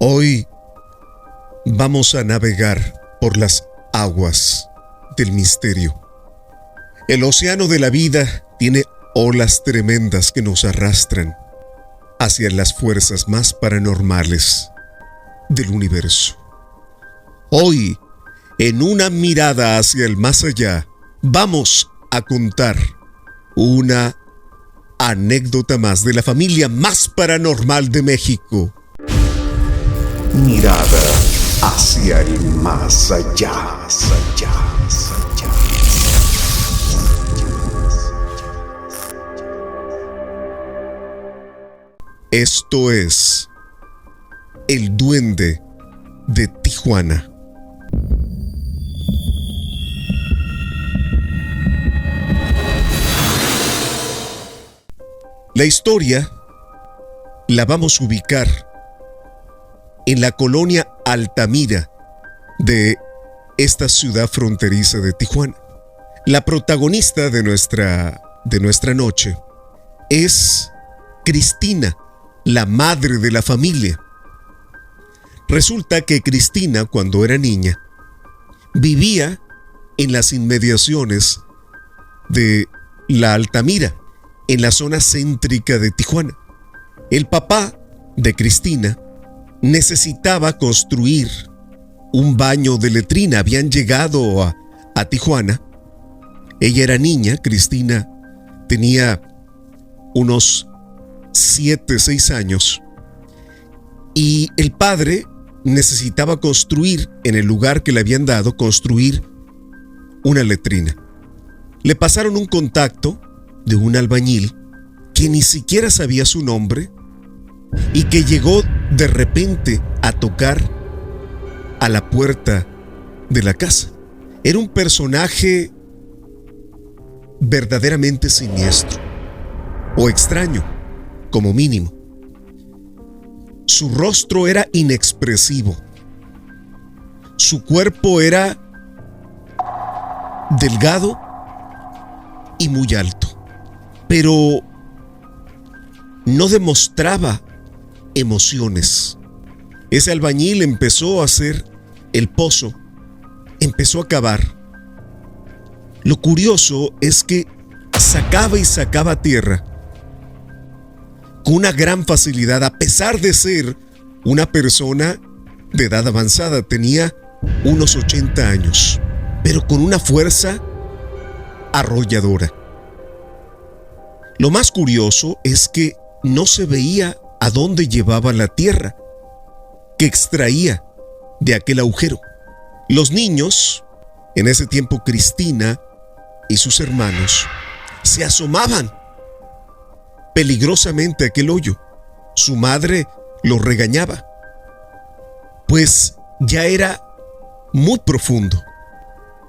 Hoy vamos a navegar por las aguas del misterio. El océano de la vida tiene olas tremendas que nos arrastran hacia las fuerzas más paranormales del universo. Hoy, en una mirada hacia el más allá, vamos a contar una anécdota más de la familia más paranormal de México. Mirada hacia el más allá, Esto es El Duende de Tijuana. La historia la vamos a ubicar en la colonia Altamira de esta ciudad fronteriza de Tijuana. La protagonista de nuestra noche es Cristina, la madre de la familia. Resulta que Cristina, cuando era niña, vivía en las inmediaciones de la Altamira, en la zona céntrica de Tijuana. El papá de Cristina necesitaba construir un baño de letrina. Habían llegado a Tijuana. Ella era niña, Cristina tenía unos 7, 6 años. Y el padre necesitaba construir, en el lugar que le habían dado, construir una letrina. Le pasaron un contacto de un albañil que ni siquiera sabía su nombre y que llegó de repente a tocar a la puerta de la casa. Era un personaje verdaderamente siniestro o extraño, como mínimo. Su rostro era inexpresivo. Su cuerpo era delgado y muy alto, pero no demostraba emociones. Ese albañil empezó a hacer el pozo, empezó a cavar. Lo curioso es que sacaba y sacaba tierra con una gran facilidad, a pesar de ser una persona de edad avanzada. Tenía unos 80 años, pero con una fuerza arrolladora. Lo más curioso es que no se veía a dónde llevaba la tierra que extraía de aquel agujero. Los niños, en ese tiempo Cristina y sus hermanos, se asomaban peligrosamente a aquel hoyo. Su madre los regañaba, pues ya era muy profundo.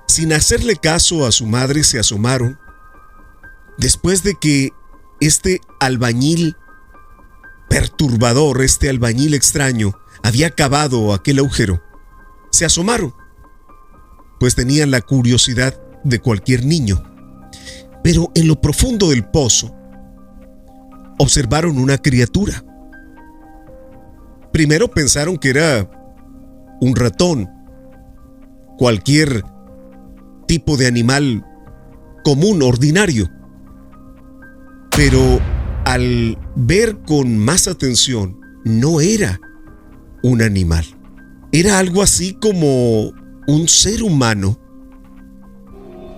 Sin hacerle caso a su madre, se asomaron. Después de que este albañil perturbador, este albañil extraño, había cavado aquel agujero, se asomaron, pues tenían la curiosidad de cualquier niño. Pero en lo profundo del pozo observaron una criatura. Primero pensaron que era un ratón, cualquier tipo de animal común, ordinario. Pero al ver con más atención, no era un animal. Era algo así como un ser humano,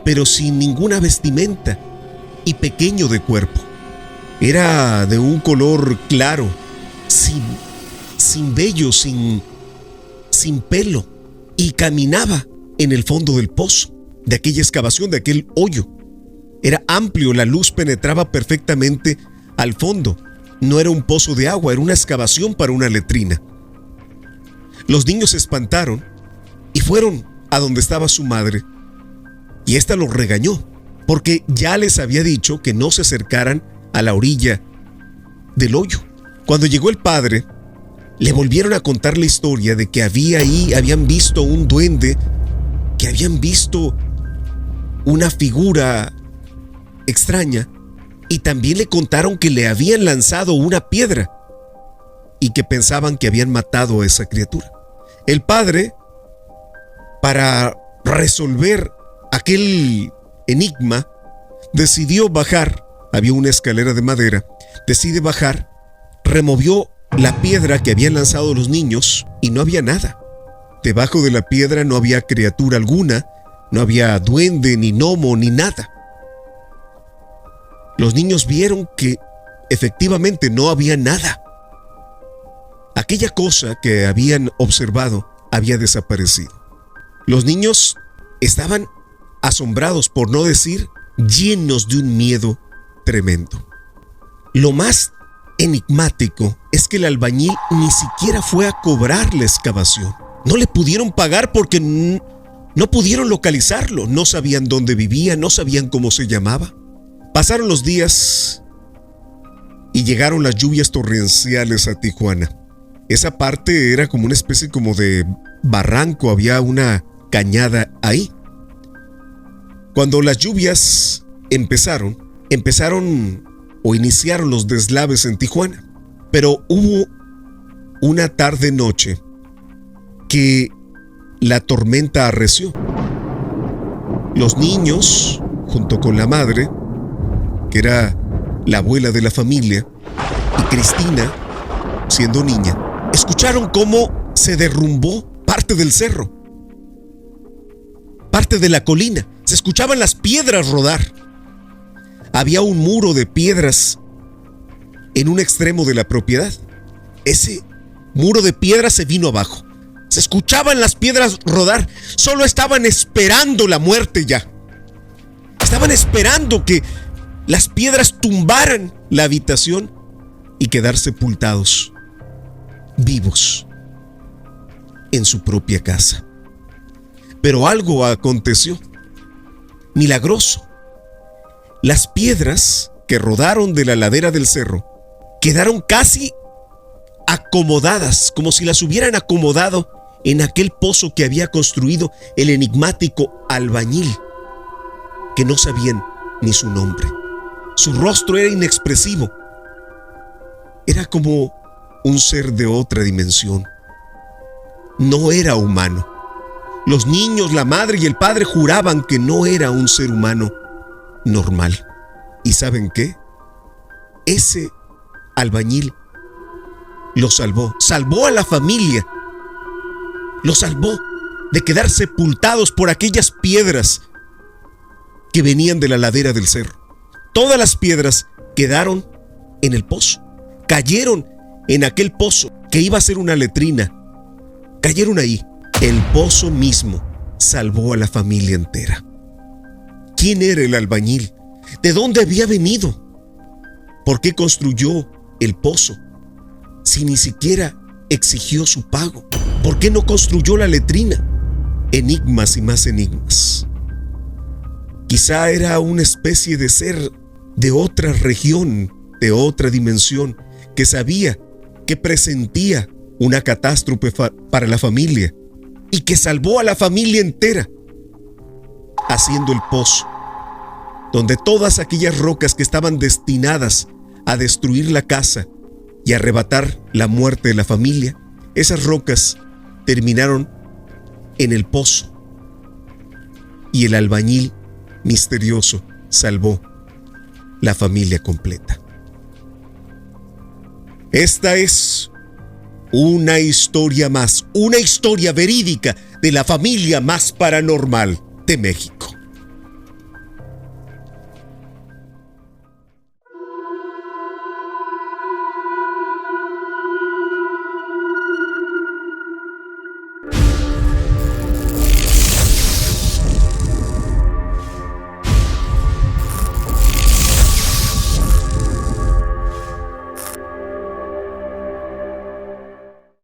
pero sin ninguna vestimenta y pequeño de cuerpo. Era de un color claro, sin vello, sin pelo, y caminaba en el fondo del pozo, de aquella excavación, de aquel hoyo. Era amplio, la luz penetraba perfectamente al fondo. No era un pozo de agua, era una excavación para una letrina. Los niños se espantaron y fueron a donde estaba su madre, y ésta los regañó, porque ya les había dicho que no se acercaran a la orilla del hoyo. Cuando llegó el padre, le volvieron a contar la historia de que habían visto un duende, que habían visto una figura extraña, y también le contaron que le habían lanzado una piedra. y que pensaban que habían matado a esa criatura. El padre, para resolver aquel enigma, decidió bajar. Había una escalera de madera. Decide bajar, removió la piedra que habían lanzado los niños y no había nada. Debajo de la piedra no había criatura alguna, no había duende, ni gnomo, ni nada. Los niños vieron que efectivamente no había nada. Aquella cosa que habían observado había desaparecido. Los niños estaban asombrados, por no decir llenos de un miedo tremendo. Lo más enigmático es que el albañil ni siquiera fue a cobrar la excavación. No le pudieron pagar porque no pudieron localizarlo. No sabían dónde vivía, no sabían cómo se llamaba. Pasaron los días y llegaron las lluvias torrenciales a Tijuana. Esa parte era como una especie como de barranco, había una cañada ahí. Cuando las lluvias iniciaron los deslaves en Tijuana. Pero hubo una tarde-noche que la tormenta arreció. Los niños, junto con la madre, que era la abuela de la familia, y Cristina, siendo niña, escucharon cómo se derrumbó parte del cerro, parte de la colina. Se escuchaban las piedras rodar. Había un muro de piedras en un extremo de la propiedad. Ese muro de piedras se vino abajo. Se escuchaban las piedras rodar. Solo estaban esperando la muerte ya. Estaban esperando que las piedras tumbaran la habitación y quedar sepultados, vivos, en su propia casa. Pero algo aconteció, milagroso. Las piedras que rodaron de la ladera del cerro quedaron casi acomodadas, como si las hubieran acomodado en aquel pozo que había construido el enigmático albañil, que no sabían ni su nombre. Su rostro era inexpresivo. Era como un ser de otra dimensión. No era humano. Los niños, la madre y el padre juraban que no era un ser humano normal. ¿Y saben qué? Ese albañil lo salvó. Salvó a la familia. Lo salvó de quedar sepultados por aquellas piedras que venían de la ladera del cerro. Todas las piedras quedaron en el pozo. Cayeron en aquel pozo que iba a ser una letrina. Cayeron ahí. El pozo mismo salvó a la familia entera. ¿Quién era el albañil? ¿De dónde había venido? ¿Por qué construyó el pozo si ni siquiera exigió su pago? ¿Por qué no construyó la letrina? Enigmas y más enigmas. Quizá era una especie de ser de otra región, de otra dimensión, que sabía, que presentía una catástrofe para la familia y que salvó a la familia entera, haciendo el pozo, donde todas aquellas rocas que estaban destinadas a destruir la casa y arrebatar la muerte de la familia, esas rocas terminaron en el pozo y el albañil misterioso salvó la familia completa. Esta es una historia más, una historia verídica de la familia más paranormal de México.